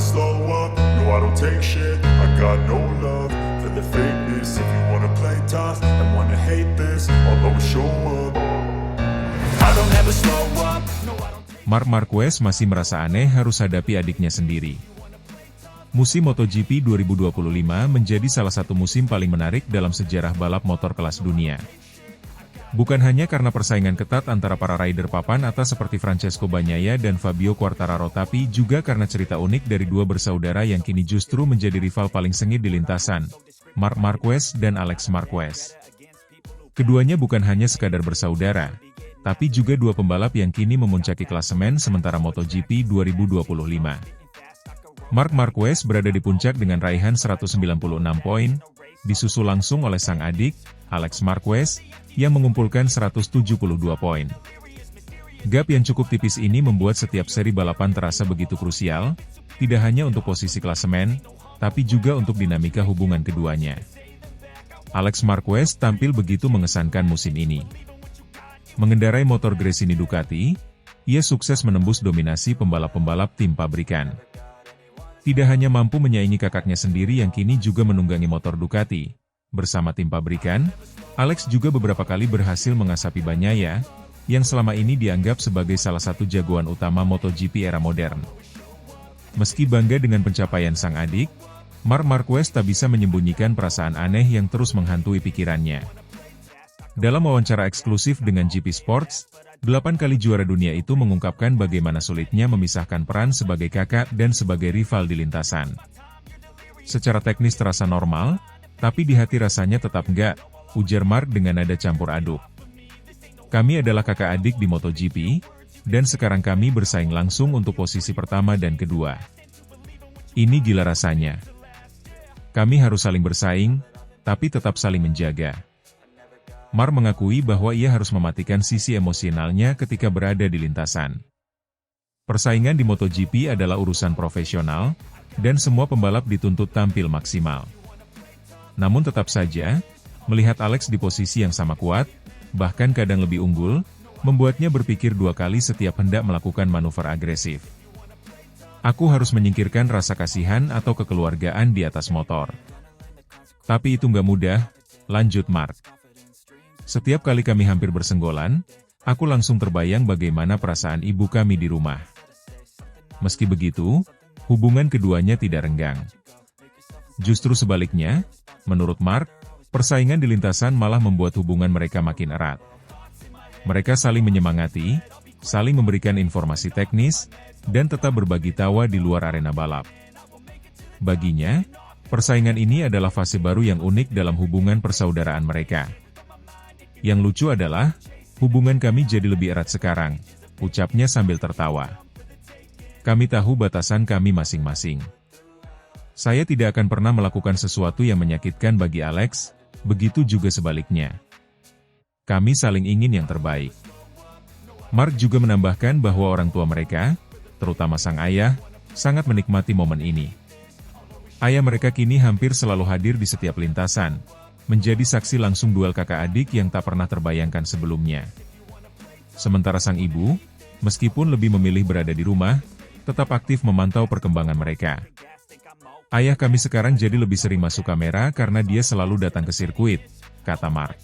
slow up, no I don't take shit. I got no love for the fakeness. If you wanna play tough and wanna hate this, I'll always show up. I don't ever slow up, no I don't. Marc Marquez masih merasa aneh harus hadapi adiknya sendiri. Musim MotoGP 2025 menjadi salah satu musim paling menarik dalam sejarah balap motor kelas dunia. Bukan hanya karena persaingan ketat antara para rider papan atas seperti Francesco Bagnaia dan Fabio Quartararo, tapi juga karena cerita unik dari dua bersaudara yang kini justru menjadi rival paling sengit di lintasan, Marc Marquez dan Alex Marquez. Keduanya bukan hanya sekadar bersaudara, tapi juga dua pembalap yang kini memuncaki klasemen sementara MotoGP 2025. Marc Marquez berada di puncak dengan raihan 196 poin, disusul langsung oleh sang adik, Alex Marquez, yang mengumpulkan 172 poin. Gap yang cukup tipis ini membuat setiap seri balapan terasa begitu krusial, tidak hanya untuk posisi klasemen, tapi juga untuk dinamika hubungan keduanya. Alex Marquez tampil begitu mengesankan musim ini. Mengendarai motor Gresini Ducati, ia sukses menembus dominasi pembalap-pembalap tim pabrikan. Tidak hanya mampu menyaingi kakaknya sendiri yang kini juga menunggangi motor Ducati. Bersama tim pabrikan, Alex juga beberapa kali berhasil mengasapi Bagnaia, yang selama ini dianggap sebagai salah satu jagoan utama MotoGP era modern. Meski bangga dengan pencapaian sang adik, Marc Marquez tak bisa menyembunyikan perasaan aneh yang terus menghantui pikirannya. Dalam wawancara eksklusif dengan GP Sports, 8 kali juara dunia itu mengungkapkan bagaimana sulitnya memisahkan peran sebagai kakak dan sebagai rival di lintasan. Secara teknis terasa normal, tapi di hati rasanya tetap enggak, ujar Marc dengan nada campur aduk. Kami adalah kakak adik di MotoGP, dan sekarang kami bersaing langsung untuk posisi pertama dan kedua. Ini gila rasanya. Kami harus saling bersaing, tapi tetap saling menjaga. Marc mengakui bahwa ia harus mematikan sisi emosionalnya ketika berada di lintasan. Persaingan di MotoGP adalah urusan profesional, dan semua pembalap dituntut tampil maksimal. Namun tetap saja, melihat Alex di posisi yang sama kuat, bahkan kadang lebih unggul, membuatnya berpikir dua kali setiap hendak melakukan manuver agresif. Aku harus menyingkirkan rasa kasihan atau kekeluargaan di atas motor. Tapi itu nggak mudah, lanjut Marc. Setiap kali kami hampir bersenggolan, aku langsung terbayang bagaimana perasaan ibu kami di rumah. Meski begitu, hubungan keduanya tidak renggang. Justru sebaliknya, menurut Marc, persaingan di lintasan malah membuat hubungan mereka makin erat. Mereka saling menyemangati, saling memberikan informasi teknis, dan tetap berbagi tawa di luar arena balap. Baginya, persaingan ini adalah fase baru yang unik dalam hubungan persaudaraan mereka. Yang lucu adalah, hubungan kami jadi lebih erat sekarang, ucapnya sambil tertawa. Kami tahu batasan kami masing-masing. Saya tidak akan pernah melakukan sesuatu yang menyakitkan bagi Alex, begitu juga sebaliknya. Kami saling ingin yang terbaik. Marc juga menambahkan bahwa orang tua mereka, terutama sang ayah, sangat menikmati momen ini. Ayah mereka kini hampir selalu hadir di setiap lintasan, menjadi saksi langsung duel kakak adik yang tak pernah terbayangkan sebelumnya. Sementara sang ibu, meskipun lebih memilih berada di rumah, tetap aktif memantau perkembangan mereka. Ayah kami sekarang jadi lebih sering masuk kamera karena dia selalu datang ke sirkuit, kata Marc.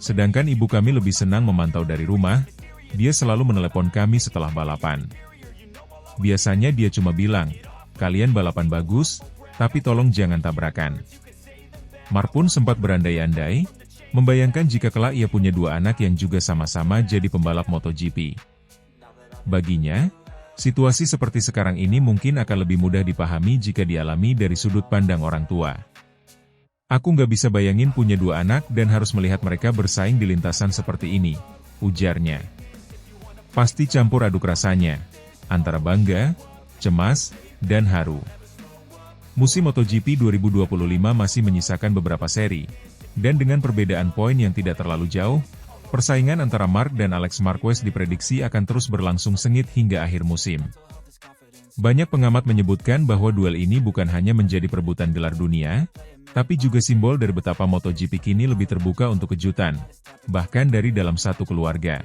Sedangkan ibu kami lebih senang memantau dari rumah, dia selalu menelepon kami setelah balapan. Biasanya dia cuma bilang, kalian balapan bagus, tapi tolong jangan tabrakan. Marc pun sempat berandai-andai, membayangkan jika kelak ia punya dua anak yang juga sama-sama jadi pembalap MotoGP. Baginya, situasi seperti sekarang ini mungkin akan lebih mudah dipahami jika dialami dari sudut pandang orang tua. Aku nggak bisa bayangin punya dua anak dan harus melihat mereka bersaing di lintasan seperti ini, ujarnya. Pasti campur aduk rasanya, antara bangga, cemas, dan haru. Musim MotoGP 2025 masih menyisakan beberapa seri, dan dengan perbedaan poin yang tidak terlalu jauh, persaingan antara Marc dan Alex Marquez diprediksi akan terus berlangsung sengit hingga akhir musim. Banyak pengamat menyebutkan bahwa duel ini bukan hanya menjadi perebutan gelar dunia, tapi juga simbol dari betapa MotoGP kini lebih terbuka untuk kejutan, bahkan dari dalam satu keluarga.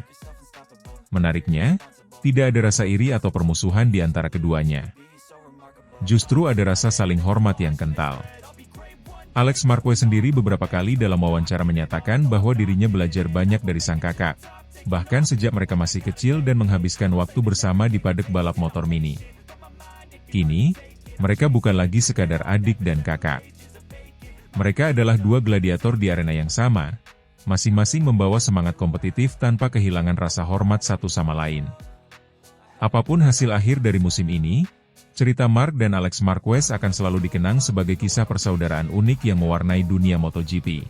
Menariknya, tidak ada rasa iri atau permusuhan di antara keduanya. Justru ada rasa saling hormat yang kental. Alex Marquez sendiri beberapa kali dalam wawancara menyatakan bahwa dirinya belajar banyak dari sang kakak, bahkan sejak mereka masih kecil dan menghabiskan waktu bersama di paddock balap motor mini. Kini, mereka bukan lagi sekadar adik dan kakak. Mereka adalah dua gladiator di arena yang sama, masing-masing membawa semangat kompetitif tanpa kehilangan rasa hormat satu sama lain. Apapun hasil akhir dari musim ini, cerita Marc dan Alex Marquez akan selalu dikenang sebagai kisah persaudaraan unik yang mewarnai dunia MotoGP.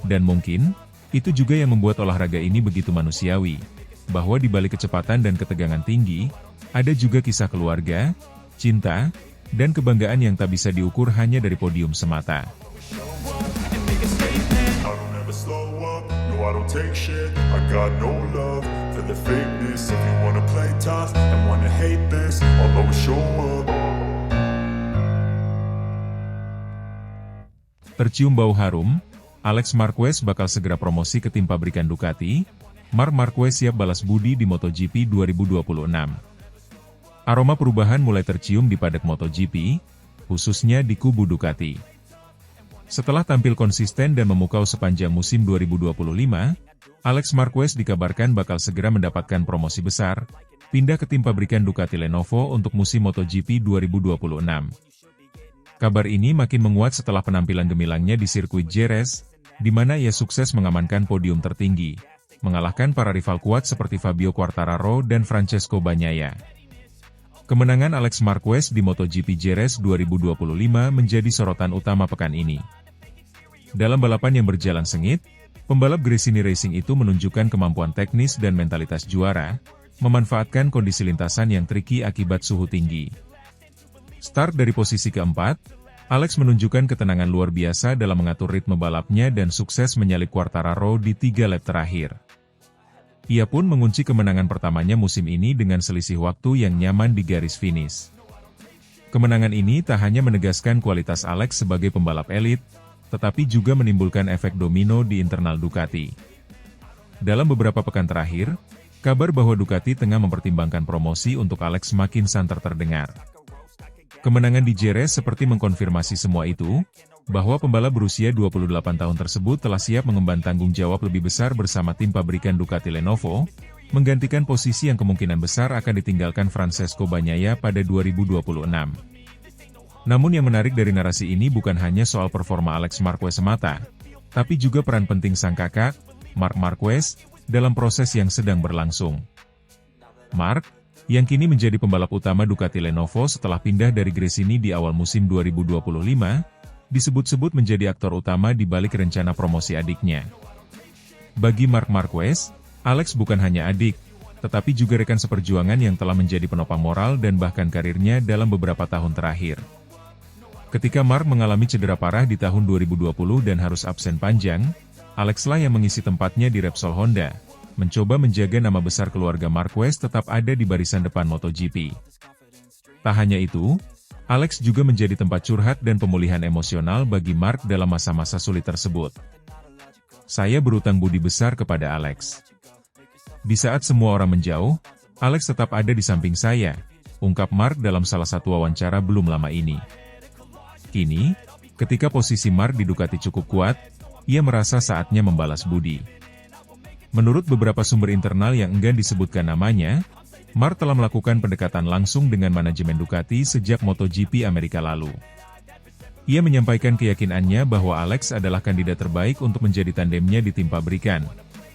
Dan mungkin, itu juga yang membuat olahraga ini begitu manusiawi, bahwa di balik kecepatan dan ketegangan tinggi, ada juga kisah keluarga, cinta, dan kebanggaan yang tak bisa diukur hanya dari podium semata. I don't ever slow up, no I don't take shit. I got no love for the fakeness. If you wanna play tough and wanna hate this, I'll always show up. Tercium bau harum, Alex Marquez bakal segera promosi ke tim pabrikan Ducati. Marc Marquez siap balas budi di MotoGP 2026. Aroma perubahan mulai tercium di paddock MotoGP, khususnya di kubu Ducati. Setelah tampil konsisten dan memukau sepanjang musim 2025, Alex Marquez dikabarkan bakal segera mendapatkan promosi besar, pindah ke tim pabrikan Ducati Lenovo untuk musim MotoGP 2026. Kabar ini makin menguat setelah penampilan gemilangnya di sirkuit Jerez, di mana ia sukses mengamankan podium tertinggi, mengalahkan para rival kuat seperti Fabio Quartararo dan Francesco Bagnaia. Kemenangan Alex Marquez di MotoGP Jerez 2025 menjadi sorotan utama pekan ini. Dalam balapan yang berjalan sengit, pembalap Gresini Racing itu menunjukkan kemampuan teknis dan mentalitas juara, memanfaatkan kondisi lintasan yang triki akibat suhu tinggi. Start dari posisi keempat, Alex menunjukkan ketenangan luar biasa dalam mengatur ritme balapnya dan sukses menyalip Quartararo di 3 lap terakhir. Ia pun mengunci kemenangan pertamanya musim ini dengan selisih waktu yang nyaman di garis finish. Kemenangan ini tak hanya menegaskan kualitas Alex sebagai pembalap elit, tetapi juga menimbulkan efek domino di internal Ducati. Dalam beberapa pekan terakhir, kabar bahwa Ducati tengah mempertimbangkan promosi untuk Alex makin santer terdengar. Kemenangan di Jerez seperti mengkonfirmasi semua itu, bahwa pembalap berusia 28 tahun tersebut telah siap mengemban tanggung jawab lebih besar bersama tim pabrikan Ducati Lenovo, menggantikan posisi yang kemungkinan besar akan ditinggalkan Francesco Bagnaia pada 2026. Namun yang menarik dari narasi ini bukan hanya soal performa Alex Marquez semata, tapi juga peran penting sang kakak, Marc Marquez, dalam proses yang sedang berlangsung. Marc, yang kini menjadi pembalap utama Ducati Lenovo setelah pindah dari Gresini di awal musim 2025, disebut-sebut menjadi aktor utama di balik rencana promosi adiknya. Bagi Marc Marquez, Alex bukan hanya adik, tetapi juga rekan seperjuangan yang telah menjadi penopang moral dan bahkan karirnya dalam beberapa tahun terakhir. Ketika Marc mengalami cedera parah di tahun 2020 dan harus absen panjang, Alex lah yang mengisi tempatnya di Repsol Honda, mencoba menjaga nama besar keluarga Marquez tetap ada di barisan depan MotoGP. Tak hanya itu, Alex juga menjadi tempat curhat dan pemulihan emosional bagi Marc dalam masa-masa sulit tersebut. Saya berutang budi besar kepada Alex. Di saat semua orang menjauh, Alex tetap ada di samping saya, ungkap Marc dalam salah satu wawancara belum lama ini. Kini, ketika posisi Marc di Ducati cukup kuat, ia merasa saatnya membalas budi. Menurut beberapa sumber internal yang enggan disebutkan namanya, Marc telah melakukan pendekatan langsung dengan manajemen Ducati sejak MotoGP Amerika lalu. Ia menyampaikan keyakinannya bahwa Alex adalah kandidat terbaik untuk menjadi tandemnya di tim pabrikan,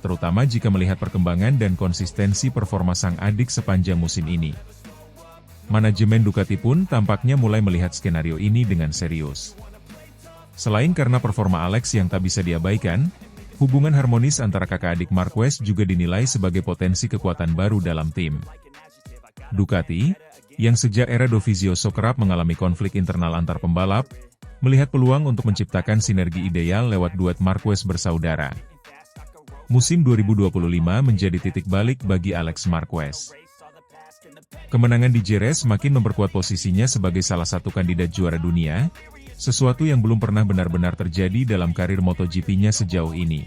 terutama jika melihat perkembangan dan konsistensi performa sang adik sepanjang musim ini. Manajemen Ducati pun tampaknya mulai melihat skenario ini dengan serius. Selain karena performa Alex yang tak bisa diabaikan, hubungan harmonis antara kakak adik Marquez juga dinilai sebagai potensi kekuatan baru dalam tim. Ducati, yang sejak era Dovizioso kerap mengalami konflik internal antar pembalap, melihat peluang untuk menciptakan sinergi ideal lewat duet Marquez bersaudara. Musim 2025 menjadi titik balik bagi Alex Marquez. Kemenangan di Jerez makin memperkuat posisinya sebagai salah satu kandidat juara dunia, sesuatu yang belum pernah benar-benar terjadi dalam karir MotoGP-nya sejauh ini.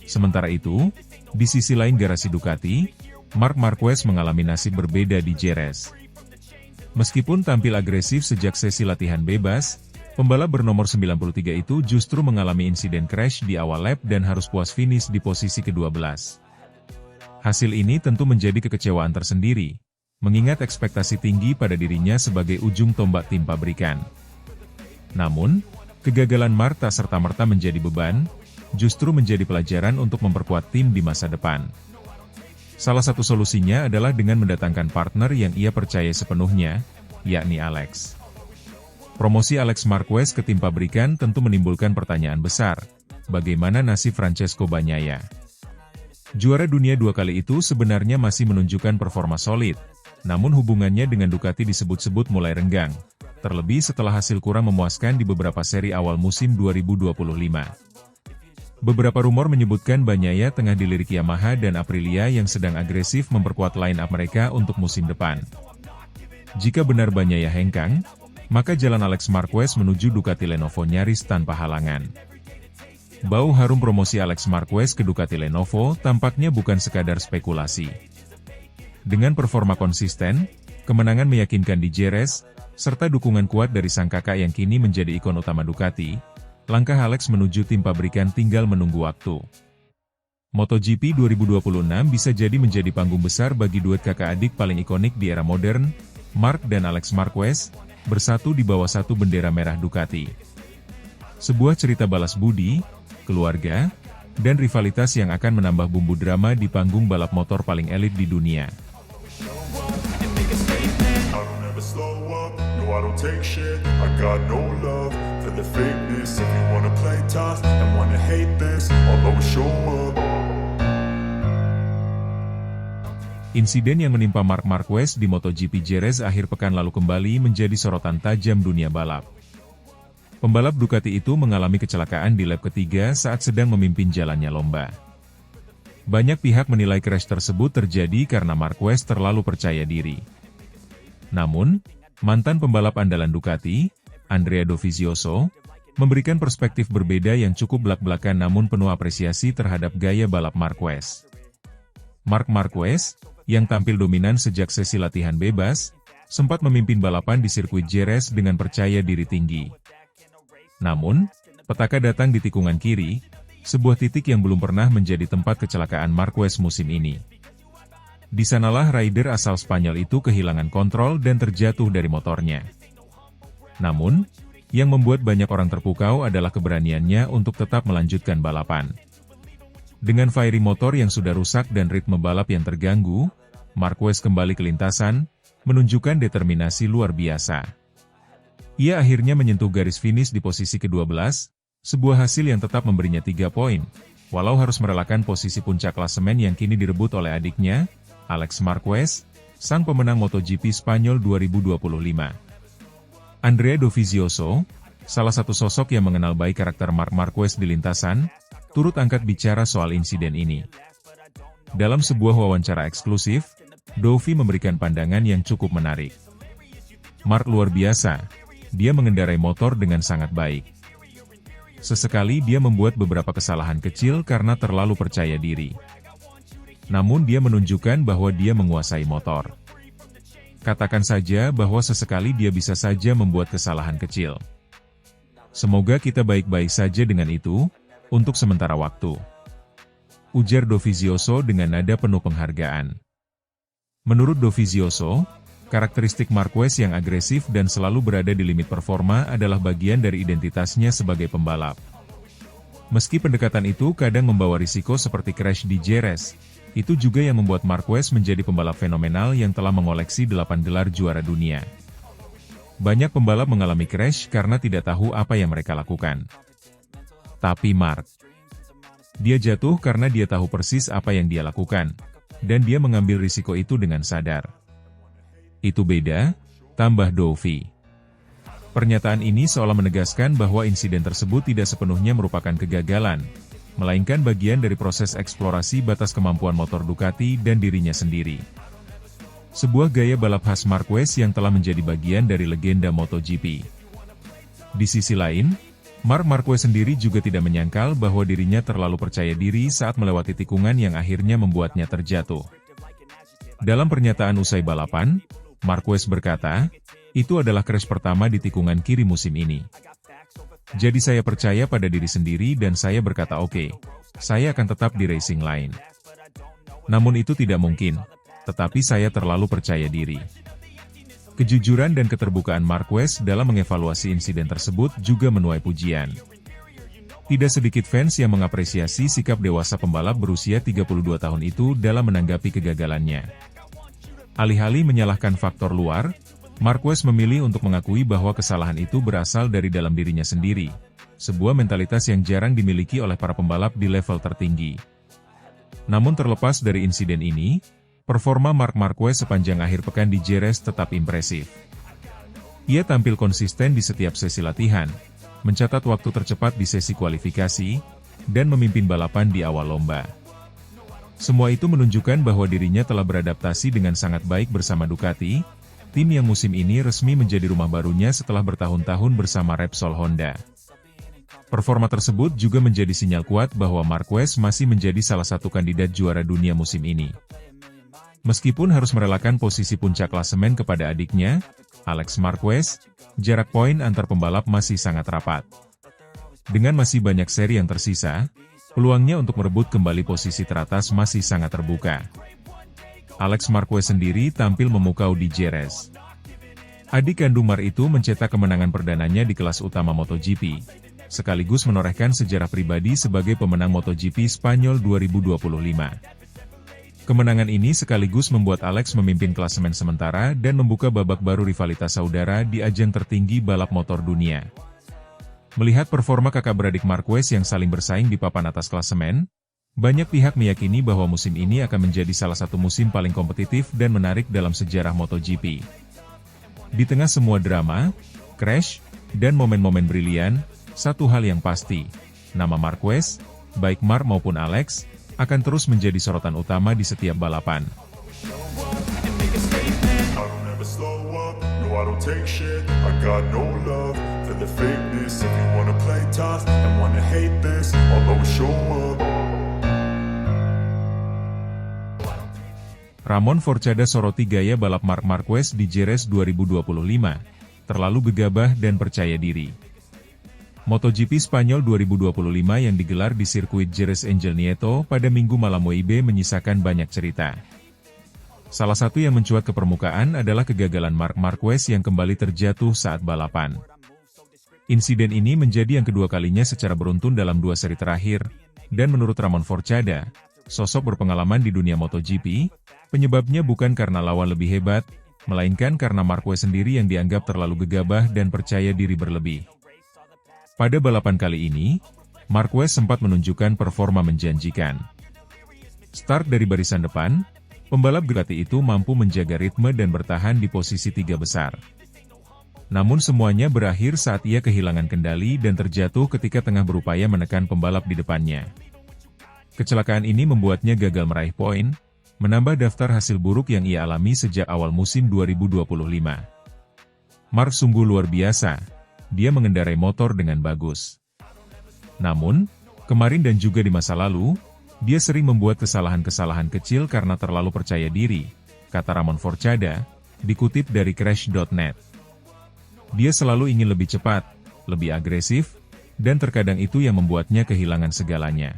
Sementara itu, di sisi lain garasi Ducati, Marc Marquez mengalami nasib berbeda di Jerez. Meskipun tampil agresif sejak sesi latihan bebas, pembalap bernomor 93 itu justru mengalami insiden crash di awal lap dan harus puas finish di posisi ke-12. Hasil ini tentu menjadi kekecewaan tersendiri, mengingat ekspektasi tinggi pada dirinya sebagai ujung tombak tim pabrikan. Namun, kegagalan Mark tak serta-merta menjadi beban, justru menjadi pelajaran untuk memperkuat tim di masa depan. Salah satu solusinya adalah dengan mendatangkan partner yang ia percaya sepenuhnya, yakni Alex. Promosi Alex Marquez ke tim pabrikan tentu menimbulkan pertanyaan besar, bagaimana nasib Francesco Bagnaia? Juara dunia 2 kali itu sebenarnya masih menunjukkan performa solid, namun hubungannya dengan Ducati disebut-sebut mulai renggang, terlebih setelah hasil kurang memuaskan di beberapa seri awal musim 2025. Beberapa rumor menyebutkan Bagnaia tengah dilirik Yamaha dan Aprilia yang sedang agresif memperkuat line-up mereka untuk musim depan. Jika benar Bagnaia hengkang, maka jalan Alex Marquez menuju Ducati Lenovo nyaris tanpa halangan. Bau harum promosi Alex Marquez ke Ducati Lenovo tampaknya bukan sekadar spekulasi. Dengan performa konsisten, kemenangan meyakinkan di Jerez, serta dukungan kuat dari sang kakak yang kini menjadi ikon utama Ducati, langkah Alex menuju tim pabrikan tinggal menunggu waktu. MotoGP 2026 bisa jadi menjadi panggung besar bagi duet kakak adik paling ikonik di era modern, Mark dan Alex Marquez, bersatu di bawah satu bendera merah Ducati. Sebuah cerita balas budi, keluarga, dan rivalitas yang akan menambah bumbu drama di panggung balap motor paling elit di dunia. I don't take shit, I got no love for the fakeness. If you wanna play tough and wanna hate this, I'll always show up. Insiden yang menimpa Marc Marquez di MotoGP Jerez akhir pekan lalu kembali menjadi sorotan tajam dunia balap. Pembalap Ducati itu mengalami kecelakaan di lap ketiga saat sedang memimpin jalannya lomba. Banyak pihak menilai crash tersebut terjadi karena Marquez terlalu percaya diri. Namun, mantan pembalap andalan Ducati, Andrea Dovizioso, memberikan perspektif berbeda yang cukup belak-belakan namun penuh apresiasi terhadap gaya balap Marquez. Marc Marquez, yang tampil dominan sejak sesi latihan bebas, sempat memimpin balapan di sirkuit Jerez dengan percaya diri tinggi. Namun, petaka datang di tikungan kiri, sebuah titik yang belum pernah menjadi tempat kecelakaan Marquez musim ini. Di sanalah rider asal Spanyol itu kehilangan kontrol dan terjatuh dari motornya. Namun, yang membuat banyak orang terpukau adalah keberaniannya untuk tetap melanjutkan balapan. Dengan fiery motor yang sudah rusak dan ritme balap yang terganggu, Marquez kembali ke lintasan, menunjukkan determinasi luar biasa. Ia akhirnya menyentuh garis finish di posisi ke-12, sebuah hasil yang tetap memberinya 3 poin, walau harus merelakan posisi puncak klasemen yang kini direbut oleh adiknya, Alex Marquez, sang pemenang MotoGP Spanyol 2025. Andrea Dovizioso, salah satu sosok yang mengenal baik karakter Marc Marquez di lintasan, turut angkat bicara soal insiden ini. Dalam sebuah wawancara eksklusif, Dovi memberikan pandangan yang cukup menarik. Marc luar biasa, dia mengendarai motor dengan sangat baik. Sesekali dia membuat beberapa kesalahan kecil karena terlalu percaya diri. Namun dia menunjukkan bahwa dia menguasai motor. Katakan saja bahwa sesekali dia bisa saja membuat kesalahan kecil. Semoga kita baik-baik saja dengan itu, untuk sementara waktu. Ujar Dovizioso dengan nada penuh penghargaan. Menurut Dovizioso, karakteristik Marquez yang agresif dan selalu berada di limit performa adalah bagian dari identitasnya sebagai pembalap. Meski pendekatan itu kadang membawa risiko seperti crash di Jerez, itu juga yang membuat Marquez menjadi pembalap fenomenal yang telah mengoleksi 8 gelar juara dunia. Banyak pembalap mengalami crash karena tidak tahu apa yang mereka lakukan. Tapi Marc, dia jatuh karena dia tahu persis apa yang dia lakukan, dan dia mengambil risiko itu dengan sadar. Itu beda, tambah Dovi. Pernyataan ini seolah menegaskan bahwa insiden tersebut tidak sepenuhnya merupakan kegagalan, melainkan bagian dari proses eksplorasi batas kemampuan motor Ducati dan dirinya sendiri. Sebuah gaya balap khas Marquez yang telah menjadi bagian dari legenda MotoGP. Di sisi lain, Marc Marquez sendiri juga tidak menyangkal bahwa dirinya terlalu percaya diri saat melewati tikungan yang akhirnya membuatnya terjatuh. Dalam pernyataan usai balapan, Marquez berkata, itu adalah crash pertama di tikungan kiri musim ini. Jadi saya percaya pada diri sendiri dan saya berkata oke, saya akan tetap di racing line. Namun itu tidak mungkin, tetapi saya terlalu percaya diri. Kejujuran dan keterbukaan Marquez dalam mengevaluasi insiden tersebut juga menuai pujian. Tidak sedikit fans yang mengapresiasi sikap dewasa pembalap berusia 32 tahun itu dalam menanggapi kegagalannya. Alih-alih menyalahkan faktor luar, Marquez memilih untuk mengakui bahwa kesalahan itu berasal dari dalam dirinya sendiri, sebuah mentalitas yang jarang dimiliki oleh para pembalap di level tertinggi. Namun terlepas dari insiden ini, performa Marc Marquez sepanjang akhir pekan di Jerez tetap impresif. Ia tampil konsisten di setiap sesi latihan, mencatat waktu tercepat di sesi kualifikasi, dan memimpin balapan di awal lomba. Semua itu menunjukkan bahwa dirinya telah beradaptasi dengan sangat baik bersama Ducati, tim yang musim ini resmi menjadi rumah barunya setelah bertahun-tahun bersama Repsol Honda. Performa tersebut juga menjadi sinyal kuat bahwa Marquez masih menjadi salah satu kandidat juara dunia musim ini. Meskipun harus merelakan posisi puncak klasemen kepada adiknya, Alex Marquez, jarak poin antar pembalap masih sangat rapat. Dengan masih banyak seri yang tersisa, peluangnya untuk merebut kembali posisi teratas masih sangat terbuka. Alex Marquez sendiri tampil memukau di Jerez. Adik kandung Mar itu mencetak kemenangan perdananya di kelas utama MotoGP, sekaligus menorehkan sejarah pribadi sebagai pemenang MotoGP Spanyol 2025. Kemenangan ini sekaligus membuat Alex memimpin klasemen sementara dan membuka babak baru rivalitas saudara di ajang tertinggi balap motor dunia. Melihat performa kakak beradik Marquez yang saling bersaing di papan atas klasemen, banyak pihak meyakini bahwa musim ini akan menjadi salah satu musim paling kompetitif dan menarik dalam sejarah MotoGP. Di tengah semua drama, crash, dan momen-momen brilian, satu hal yang pasti, nama Marquez, baik Marc maupun Alex, akan terus menjadi sorotan utama di setiap balapan. Ramon Forcada soroti gaya balap Marc Marquez di Jerez 2025, terlalu gegabah dan percaya diri. MotoGP Spanyol 2025 yang digelar di sirkuit Jerez Angel Nieto pada Minggu malam WIB menyisakan banyak cerita. Salah satu yang mencuat ke permukaan adalah kegagalan Marc Marquez yang kembali terjatuh saat balapan. Insiden ini menjadi yang kedua kalinya secara beruntun dalam 2 seri terakhir, dan menurut Ramon Forcada, sosok berpengalaman di dunia MotoGP, penyebabnya bukan karena lawan lebih hebat, melainkan karena Marquez sendiri yang dianggap terlalu gegabah dan percaya diri berlebih. Pada balapan kali ini, Marquez sempat menunjukkan performa menjanjikan. Start dari barisan depan, pembalap Ducati itu mampu menjaga ritme dan bertahan di posisi 3 besar. Namun semuanya berakhir saat ia kehilangan kendali dan terjatuh ketika tengah berupaya menekan pembalap di depannya. Kecelakaan ini membuatnya gagal meraih poin, menambah daftar hasil buruk yang ia alami sejak awal musim 2025. Marc sungguh luar biasa. Dia mengendarai motor dengan bagus. Namun, kemarin dan juga di masa lalu, dia sering membuat kesalahan-kesalahan kecil karena terlalu percaya diri, kata Ramon Forcada, dikutip dari Crash.net. Dia selalu ingin lebih cepat, lebih agresif, dan terkadang itu yang membuatnya kehilangan segalanya.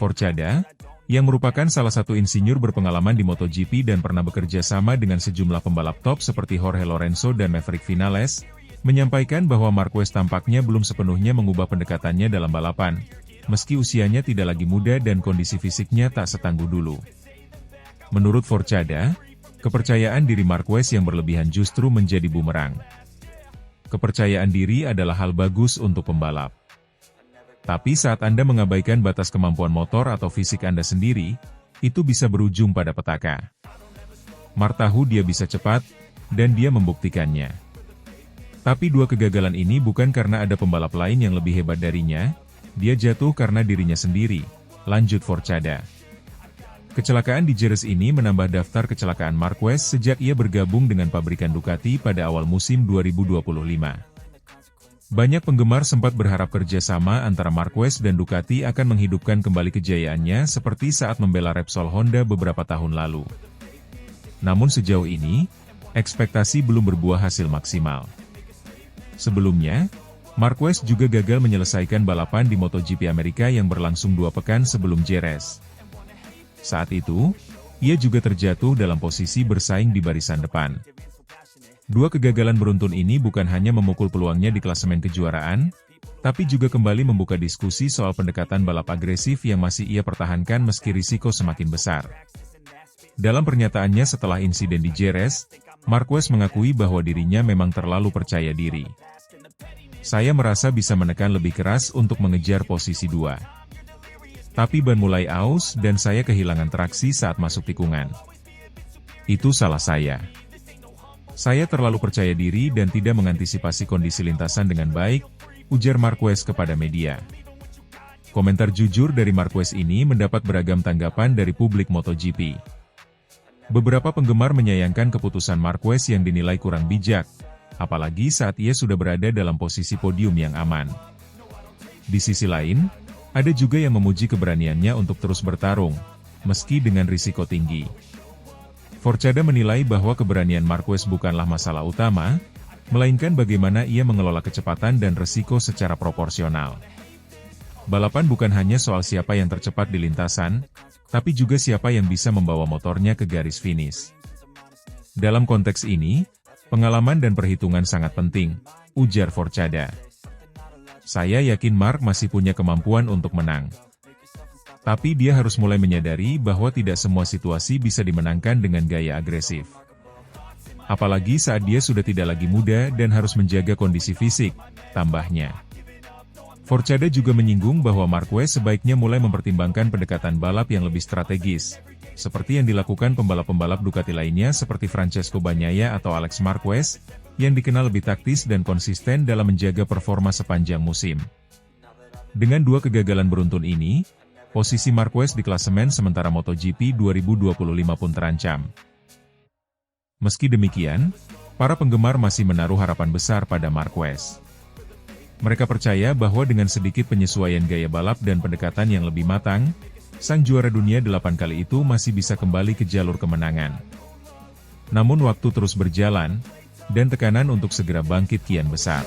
Forcada, yang merupakan salah satu insinyur berpengalaman di MotoGP dan pernah bekerja sama dengan sejumlah pembalap top seperti Jorge Lorenzo dan Maverick Vinales, menyampaikan bahwa Marquez tampaknya belum sepenuhnya mengubah pendekatannya dalam balapan, meski usianya tidak lagi muda dan kondisi fisiknya tak setangguh dulu. Menurut Forcada, kepercayaan diri Marquez yang berlebihan justru menjadi bumerang. Kepercayaan diri adalah hal bagus untuk pembalap. Tapi saat Anda mengabaikan batas kemampuan motor atau fisik Anda sendiri, itu bisa berujung pada petaka. Marc tahu dia bisa cepat, dan dia membuktikannya. Tapi 2 kegagalan ini bukan karena ada pembalap lain yang lebih hebat darinya, dia jatuh karena dirinya sendiri, lanjut Forcada. Kecelakaan di Jerez ini menambah daftar kecelakaan Marquez sejak ia bergabung dengan pabrikan Ducati pada awal musim 2025. Banyak penggemar sempat berharap kerjasama antara Marquez dan Ducati akan menghidupkan kembali kejayaannya seperti saat membela Repsol Honda beberapa tahun lalu. Namun sejauh ini, ekspektasi belum berbuah hasil maksimal. Sebelumnya, Marquez juga gagal menyelesaikan balapan di MotoGP Amerika yang berlangsung 2 pekan sebelum Jerez. Saat itu, ia juga terjatuh dalam posisi bersaing di barisan depan. Dua kegagalan beruntun ini bukan hanya memukul peluangnya di klasemen kejuaraan, tapi juga kembali membuka diskusi soal pendekatan balap agresif yang masih ia pertahankan meski risiko semakin besar. Dalam pernyataannya setelah insiden di Jerez, Marquez mengakui bahwa dirinya memang terlalu percaya diri. Saya merasa bisa menekan lebih keras untuk mengejar posisi 2. Tapi ban mulai aus dan saya kehilangan traksi saat masuk tikungan. Itu salah saya. Saya terlalu percaya diri dan tidak mengantisipasi kondisi lintasan dengan baik, ujar Marquez kepada media. Komentar jujur dari Marquez ini mendapat beragam tanggapan dari publik MotoGP. Beberapa penggemar menyayangkan keputusan Marquez yang dinilai kurang bijak, apalagi saat ia sudah berada dalam posisi podium yang aman. Di sisi lain, ada juga yang memuji keberaniannya untuk terus bertarung, meski dengan risiko tinggi. Forcada menilai bahwa keberanian Marquez bukanlah masalah utama, melainkan bagaimana ia mengelola kecepatan dan risiko secara proporsional. Balapan bukan hanya soal siapa yang tercepat di lintasan, tapi juga siapa yang bisa membawa motornya ke garis finish. Dalam konteks ini, pengalaman dan perhitungan sangat penting, ujar Forcada. Saya yakin Mark masih punya kemampuan untuk menang. Tapi dia harus mulai menyadari bahwa tidak semua situasi bisa dimenangkan dengan gaya agresif. Apalagi saat dia sudah tidak lagi muda dan harus menjaga kondisi fisik, tambahnya. Forcada juga menyinggung bahwa Marquez sebaiknya mulai mempertimbangkan pendekatan balap yang lebih strategis, seperti yang dilakukan pembalap-pembalap Ducati lainnya seperti Francesco Bagnaia atau Alex Marquez, yang dikenal lebih taktis dan konsisten dalam menjaga performa sepanjang musim. Dengan 2 kegagalan beruntun ini, posisi Marquez di klasemen sementara MotoGP 2025 pun terancam. Meski demikian, para penggemar masih menaruh harapan besar pada Marquez. Mereka percaya bahwa dengan sedikit penyesuaian gaya balap dan pendekatan yang lebih matang, sang juara dunia 8 kali itu masih bisa kembali ke jalur kemenangan. Namun waktu terus berjalan, dan tekanan untuk segera bangkit kian besar.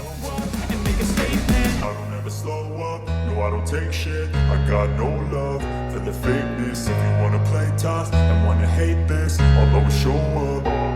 For the fakeness, if you wanna play tough and wanna hate this, I'll always show up.